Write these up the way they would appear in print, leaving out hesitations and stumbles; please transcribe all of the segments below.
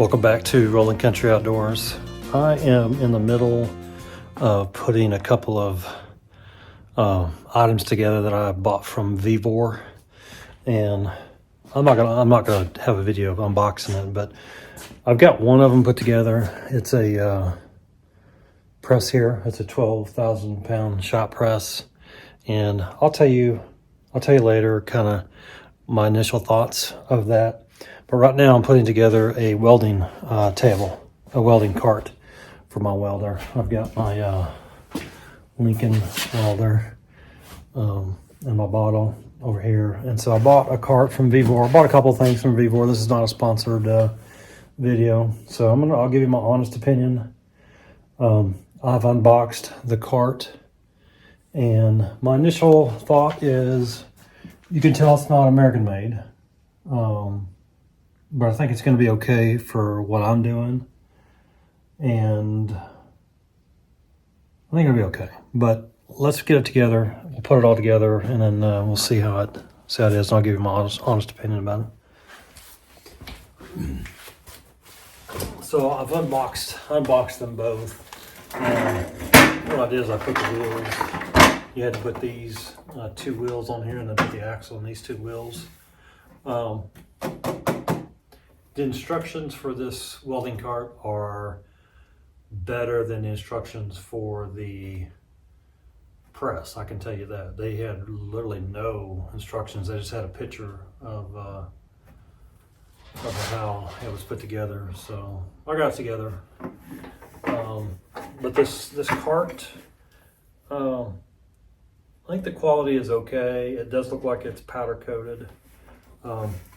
Welcome back to Rolling Country Outdoors. I am in the middle of putting a couple of items together that I bought from Vevor, and I'm not gonna have a video of unboxing it, but I've got one of them put together. It's a press here. It's a 12,000 pound shot press, and I'll tell you later kind of my initial thoughts of that. But right now I'm putting together a welding table, a welding cart for my welder. I've got my Lincoln welder and my bottle over here. And so I bought a cart from Vevor. I bought a couple of things from Vevor. This is not a sponsored video. So I'll give you my honest opinion. I've unboxed the cart, and my initial thought is you can tell it's not American made. But I think it's going to be okay for what I'm doing, and I think it'll be okay. But let's get it together. We'll put it all together, and then we'll see how it is. And I'll give you my honest opinion about it. So I've unboxed them both. What I did is I put the wheels. You had to put these two wheels on here, and then put the axle on these two wheels. The instructions for this welding cart are better than the instructions for the press. I can tell you that. They had literally no instructions. They just had a picture of how it was put together. So I got it together. But this cart, I think the quality is okay. It does look like it's powder coated.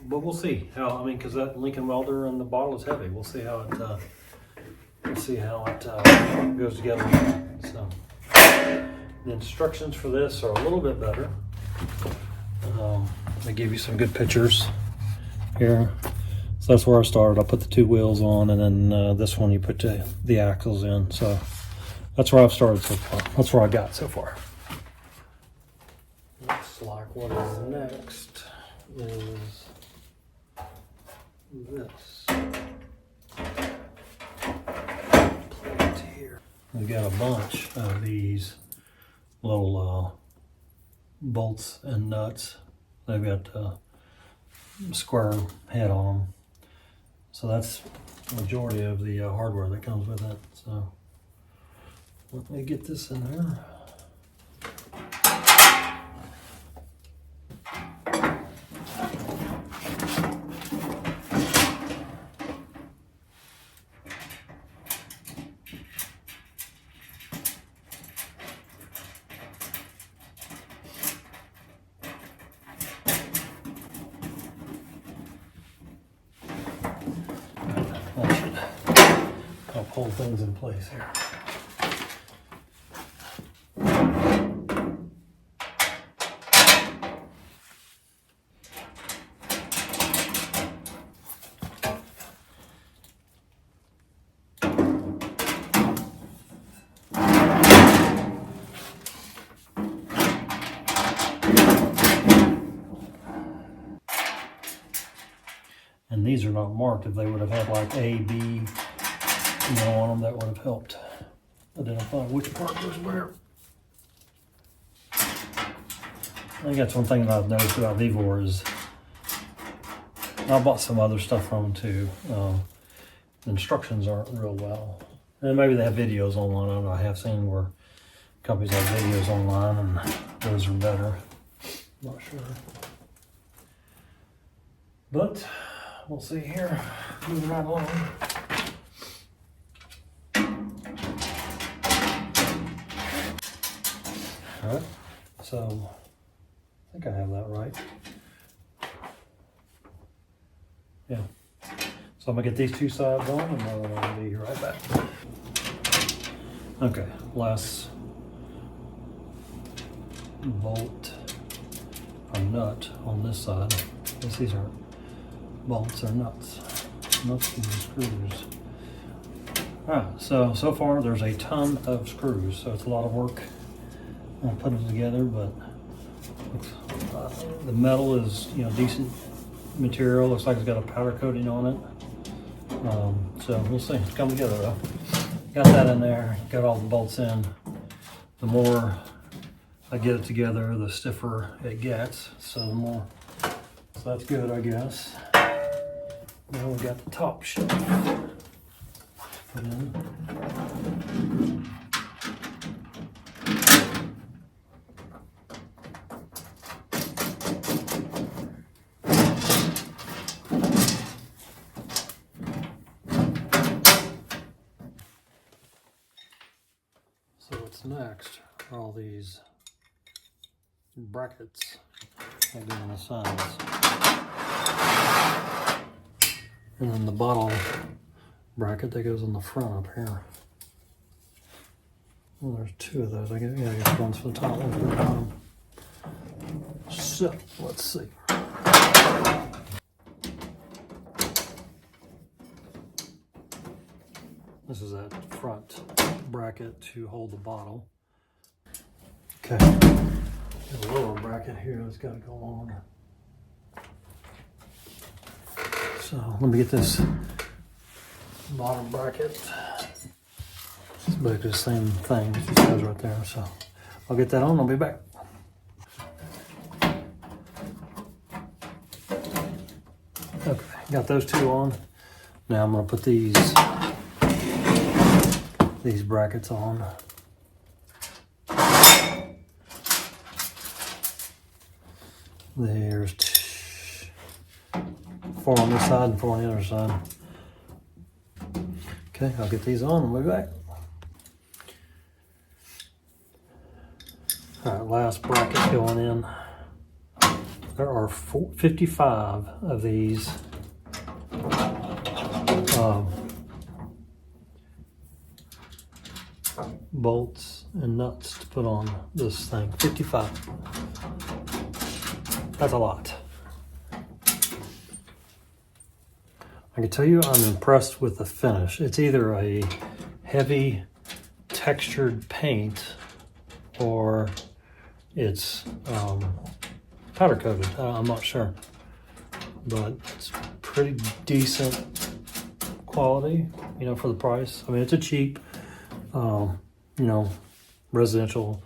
But we'll see how, because that Lincoln welder and the bottle is heavy. We'll see how it goes together. So the instructions for this are a little bit better. They give you some good pictures here. So that's where I started. I put the two wheels on, and then this one you put the axles in. So that's where I've started so far. That's where I got so far. Looks like what is next is this plate here. We've got a bunch of these little bolts and nuts. They've got a square head on them. So that's the majority of the hardware that comes with it. So let me get this in there. Help hold things in place here. And these are not marked. If they would have had like A, B, on them, that would have helped identify which part goes where. I think that's one thing that I've noticed about Vevor is I bought some other stuff from them too. The instructions aren't real well, and maybe they have videos online. I don't know. I have seen where companies have videos online, and those are better. I'm not sure, but we'll see here. Moving right along. All right, so I think I have that right. Yeah. So I'm gonna get these two sides on, and then I'll be right back. Okay, last bolt or nut on this side. I guess these are bolts or nuts. Nuts and screws. Alright, so far there's a ton of screws, so it's a lot of work. I'll put them together, but the metal is decent material. Looks like it's got a powder coating on it. So we'll see. It's come together though. Got that in there. Got all the bolts in. The more I get it together, the stiffer it gets. So the more. So that's good, I guess. Now we got the top shelf put in. So what's next are all these brackets that go on the sides. And then the bottle bracket that goes on the front up here. Well, there's two of those. I guess one's for the top, one's for the bottom. So, let's see. This is that front bracket to hold the bottle. Okay. There's a lower bracket here that's got to go on. So let me get this bottom bracket. It's basically the same thing. It just goes right there. So I'll get that on. I'll be back. Okay, got those two on. Now I'm going to put these brackets on. There's 4 on this side and 4 on the other side. Okay, I'll get these on and we'll be back. All right, last bracket going in. There are 55 of these bolts and nuts to put on this thing. 55. That's a lot. I can tell you I'm impressed with the finish. It's either a heavy textured paint or it's powder coated. I'm not sure, but it's pretty decent quality, you know, for the price. I mean, it's a cheap, you know, residential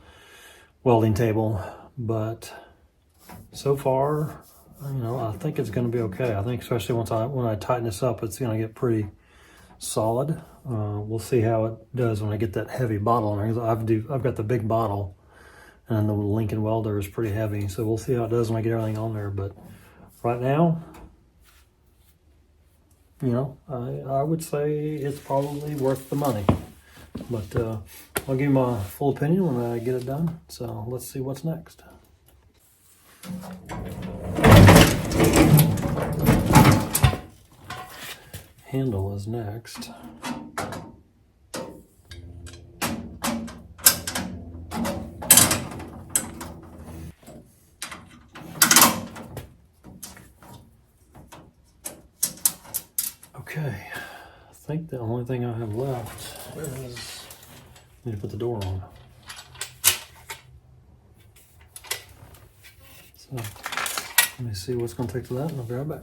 welding table, but so far, you know, I think it's going to be okay. I think especially when I tighten this up, it's going to get pretty solid. We'll see how it does when I get that heavy bottle in there. I've got the big bottle, and the Lincoln welder is pretty heavy, so we'll see how it does when I get everything on there. But right now, you know, I would say it's probably worth the money. But I'll give you my full opinion when I get it done. So let's see what's next. Handle is next. Okay, I think the only thing I have left is I need to put the door on. So let me see what's going to take to that and I'll be right back.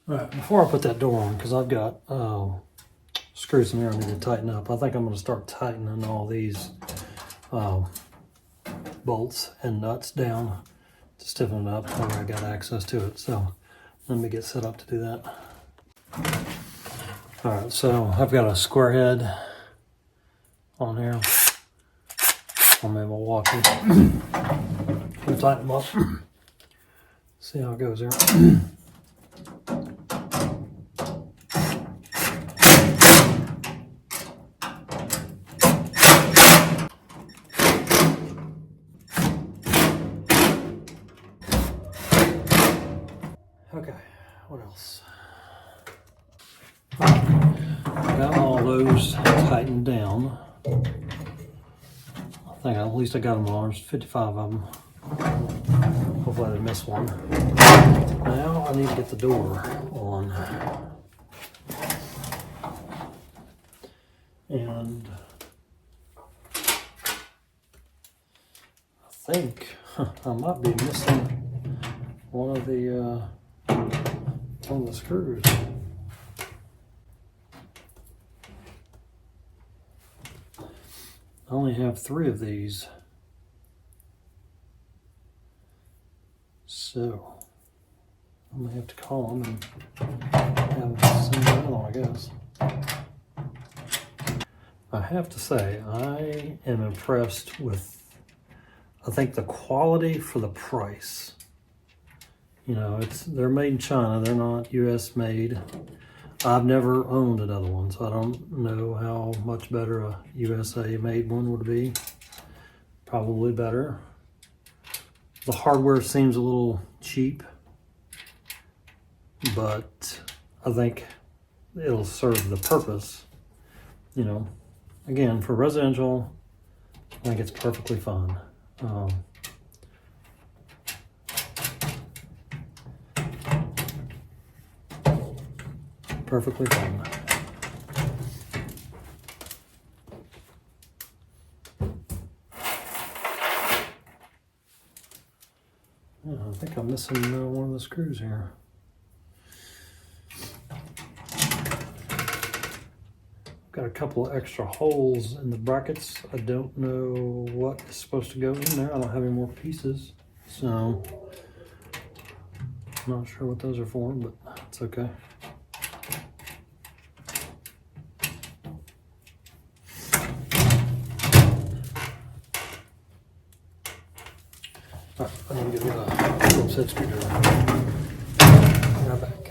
All right, before I put that door on, because I've got screws in there I need to tighten up, I think I'm going to start tightening all these bolts and nuts down to stiffen it up where I got access to it. So let me get set up to do that. All right, so I've got a square head on here on my Milwaukee. I'm gonna tighten them up. See how it goes there. Okay, what else? Got all those tightened down. I think at least I got them on. There's 55 of them. Hopefully I didn't miss one. Now I need to get the door on. And I think I might be missing one of the screws. I only have 3 of these. So I'm gonna have to call them and have them send another one, I guess. I have to say, I am impressed with, I think, the quality for the price. You know, they're made in China. They're not U.S. made. I've never owned another one, so I don't know how much better a USA made one would be. Probably better. The hardware seems a little cheap, but I think it'll serve the purpose. You know, again, for residential, I think it's perfectly fine. Perfectly fine. Yeah, I think I'm missing one of the screws here. Got a couple of extra holes in the brackets. I don't know what is supposed to go in there. I don't have any more pieces, so I'm not sure what those are for, but it's okay. All right, I'm gonna give you a Phillips head screwdriver. Right back.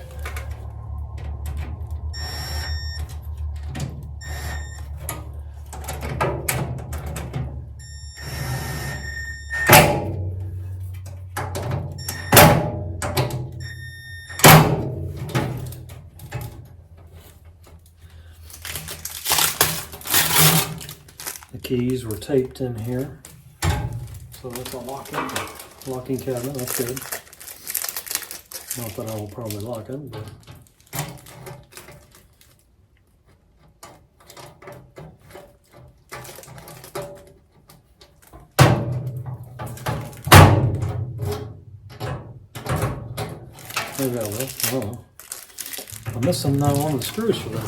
The keys were taped in here, so that's a locking cabinet. That's good. Not that I will probably lock it, but maybe I will. I don't know. I'm missing one of the screws for that.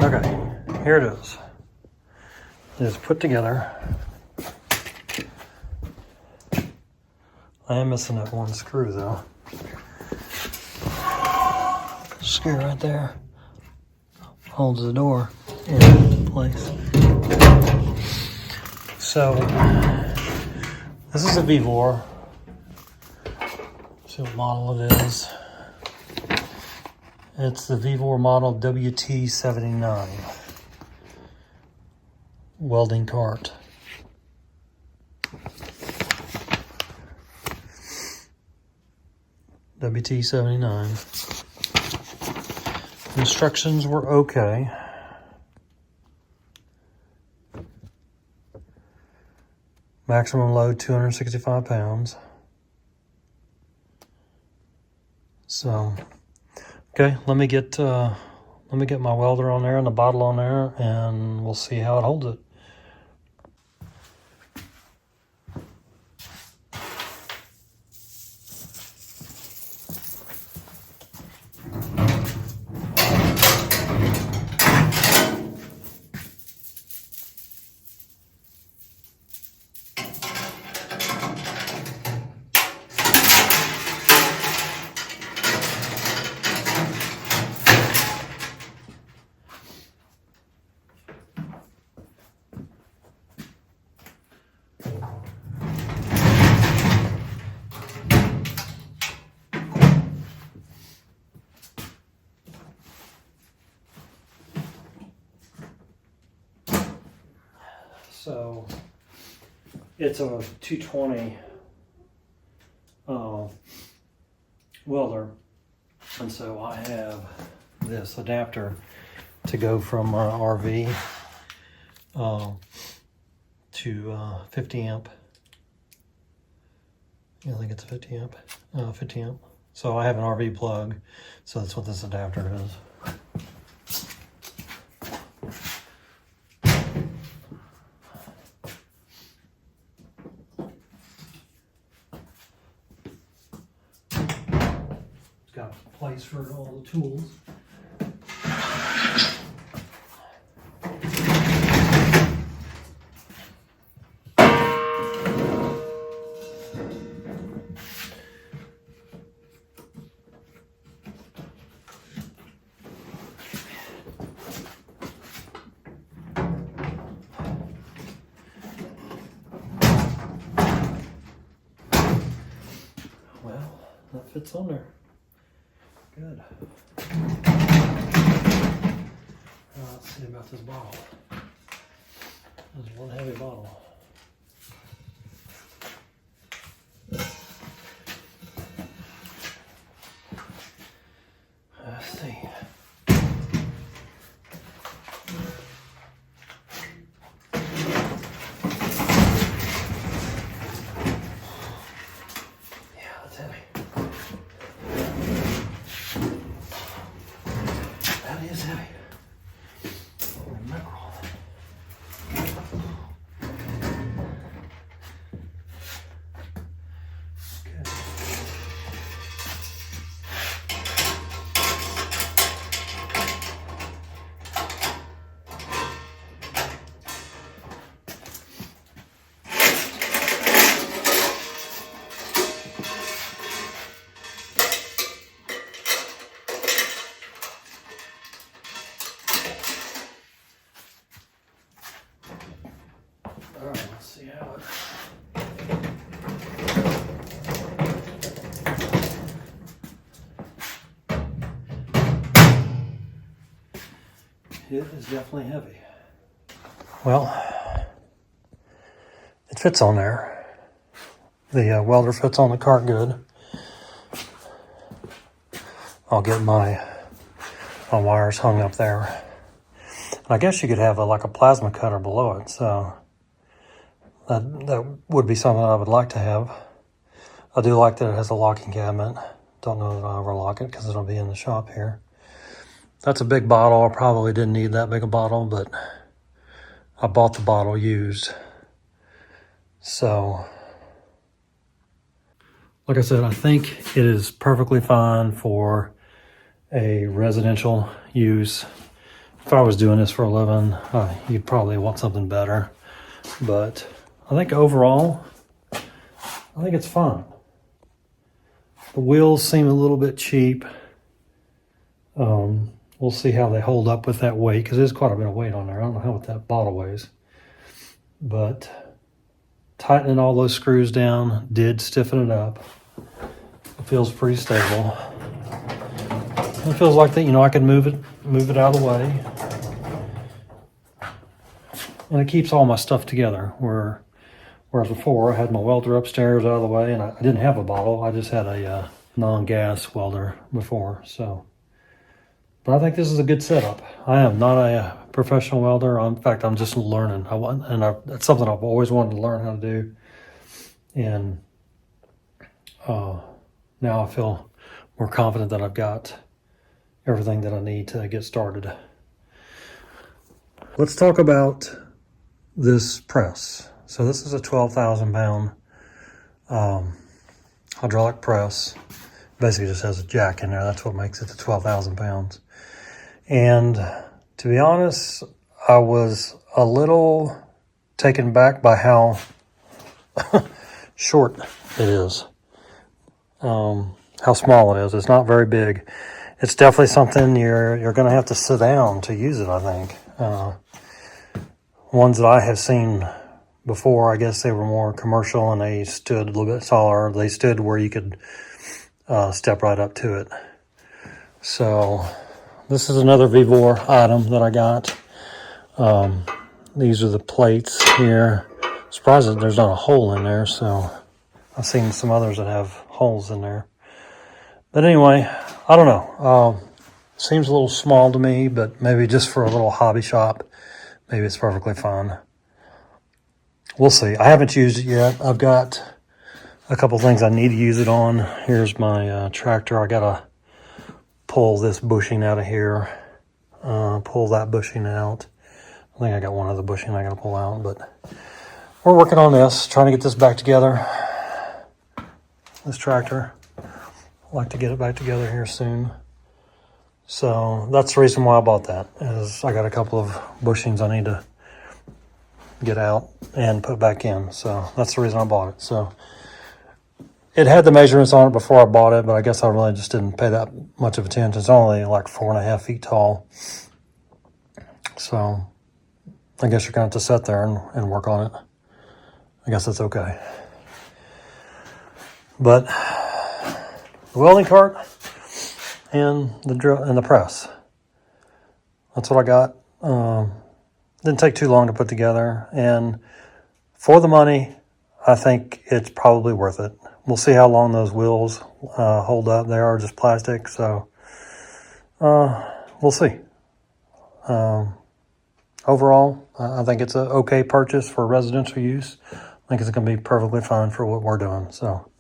Okay, here it is. It is put together. I am missing that one screw though. Screw right there holds the door in place. So this is a Vevor. See what model it is. It's the Vevor model WT79 welding cart. WT79. Instructions were okay. Maximum load 265 pounds. So, okay, let me get my welder on there and the bottle on there, and we'll see how it holds it. So it's a 220 welder, and so I have this adapter to go from RV to 50 amp. Yeah, I think it's a 50 amp. 50 amp. So I have an RV plug, so that's what this adapter is. Got a place for all the tools. fits on there. Good. Let's see about this bottle. There's one heavy bottle. Let's see. Yeah, that's heavy. That is heavy. Holy mackerel. Good. All right, let's see how it is definitely heavy. Well, it fits on there. The welder fits on the cart good. I'll get my wires hung up there. I guess you could have like a plasma cutter below it, so that would be something I would like to have. I do like that it has a locking cabinet. Don't know that I'll ever lock it because it'll be in the shop here. That's a big bottle. I probably didn't need that big a bottle, but I bought the bottle used. So, like I said, I think it is perfectly fine for a residential use. If I was doing this for a living, you'd probably want something better. But I think overall, I think it's fine. The wheels seem a little bit cheap. We'll see how they hold up with that weight, because there's quite a bit of weight on there. I don't know how much that bottle weighs. But tightening all those screws down did stiffen it up. It feels pretty stable. It feels like that, I can move it out of the way. And it keeps all my stuff together. Whereas before I had my welder upstairs out of the way, and I didn't have a bottle. I just had a non-gas welder before. But I think this is a good setup. I am not a professional welder. In fact, I'm just learning. That's something I've always wanted to learn how to do. And now I feel more confident that I've got everything that I need to get started. Let's talk about this press. So this is a 12,000 pound hydraulic press. Basically just has a jack in there. That's what makes it to 12,000 pounds. And to be honest, I was a little taken back by how short it is. How small it is. It's not very big. It's definitely something you're going to have to sit down to use it, I think. Ones that I have seen before, I guess they were more commercial and they stood a little bit taller. They stood where you could step right up to it. So this is another Vevor item that I got. These are the plates here. Surprised that there's not a hole in there, so I've seen some others that have holes in there. But anyway, I don't know. Seems a little small to me, but maybe just for a little hobby shop, maybe it's perfectly fine. We'll see. I haven't used it yet. I've got a couple things I need to use it on. Here's my tractor. I gotta pull this bushing out of here. Pull that bushing out. I think I got one other bushing I gotta pull out, but we're working on this, trying to get this back together. This tractor. I'd like to get it back together here soon. So that's the reason why I bought that, is I got a couple of bushings I need to get out and put back in. So that's the reason I bought it. So it had the measurements on it before I bought it, but I guess I really just didn't pay that much of attention. It's only like 4.5 feet tall. So I guess you're going to have to sit there and work on it. I guess that's okay. But the welding cart and the drill and the press. That's what I got. Didn't take too long to put together, and for the money, I think it's probably worth it. We'll see how long those wheels hold up. They are just plastic, so we'll see. Overall, I think it's an okay purchase for residential use. I think it's going to be perfectly fine for what we're doing. So,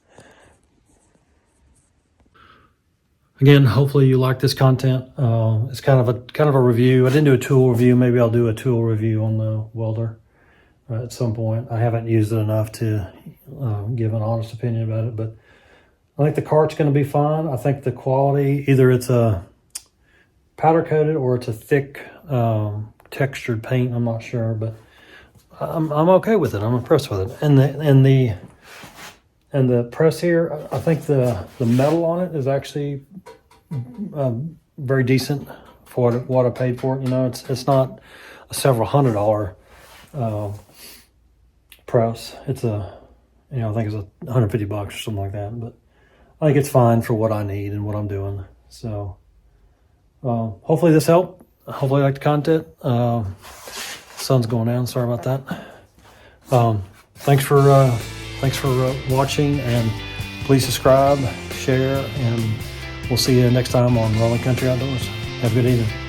again, hopefully you like this content. It's kind of a review. I didn't do a tool review. Maybe I'll do a tool review on the welder at some point. I haven't used it enough to give an honest opinion about it, but I think the cart's going to be fine. I think the quality, either it's a powder coated or it's a thick textured paint. I'm not sure, but I'm okay with it. I'm impressed with it. And the press here, I think the metal on it is actually very decent for what I paid for it. You know, it's not a several $100 press. It's I think it's $150 or something like that. But I think it's fine for what I need and what I'm doing. So hopefully this helped. Hopefully you like the content. Sun's going down. Sorry about that. Thanks for watching, and please subscribe, share, and we'll see you next time on Rolling Country Outdoors. Have a good evening.